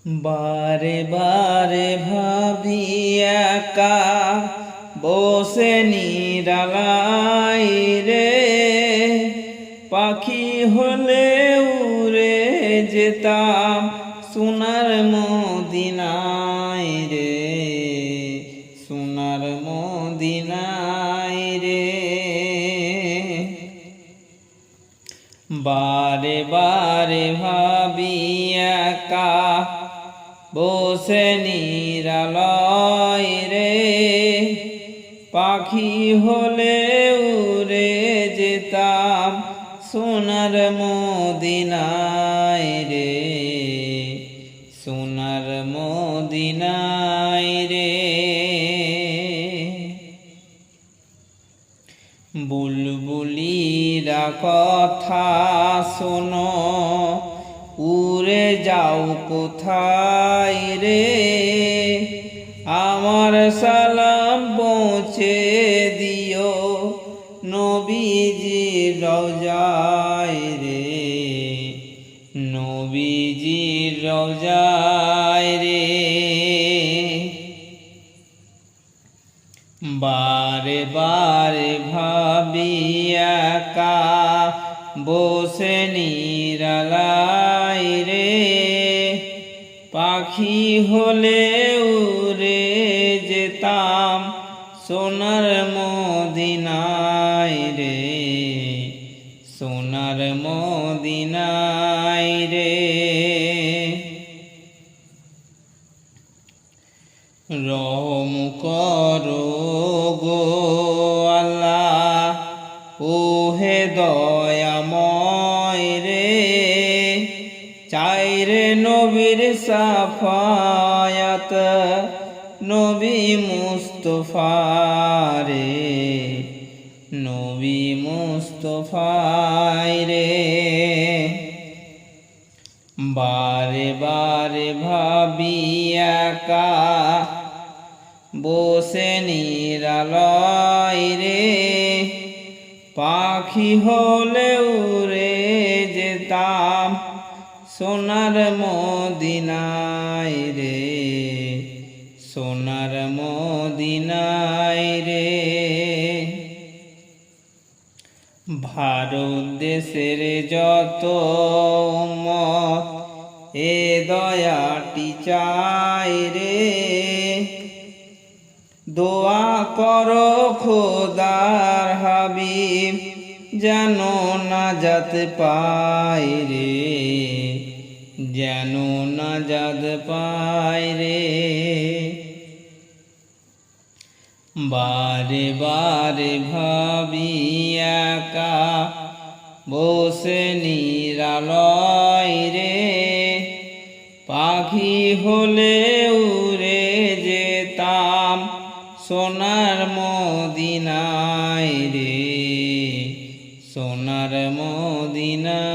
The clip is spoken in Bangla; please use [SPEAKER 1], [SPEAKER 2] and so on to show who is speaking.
[SPEAKER 1] বারে বারে ভাবি একা বসে নিরালাই রে, পাখি হলে উড়ে যেতাম সোনার মদিনায় রে, সোনার মদিনায় রে। বারে বারে ভাবি একা বসে নিরালয় রে, পাখি হলে উড়ে যেতাম সোনার মদিনায় রে, সোনার মদিনায় রে। বুলবুলিরা কথা শোনো, উড়ে যাও কোথায় রে, আমার সালাম পৌঁছে দিও নবীজির রওজায় রে, নবীজির রওজায় রে। বারে বারে ভাবি একা বসে নিরালাই রে, পাখি হলে উড়ে যেতাম সোনার মদিনায় রে, সোনার মদিনায় রে। রহম করো গো আল্লাহ, ওহে দয়াময় রে, চাই রে নবীর সাফায়াত নবী মুস্তফা রে, নবী মুস্তফায় রে। বারে বারে ভাবি একা বসে নিরালয় রে, পাখি হলে উড়ে যেতাম সোনার মদিনায় রে, সোনার মদিনায় রে। ভারত দেশের যত উম্মত এ দয়াটি চাই রে, দোয়া করো খোদার হাবিব যেন নাজাত পায় রে, যেন নাজাত পায় রে। বারে বারে ভাবি একা বসে নিরালয় রে, পাখি হলে উড়ে যেতাম সোনার মদিনায় রে, সোনার মদিনায়।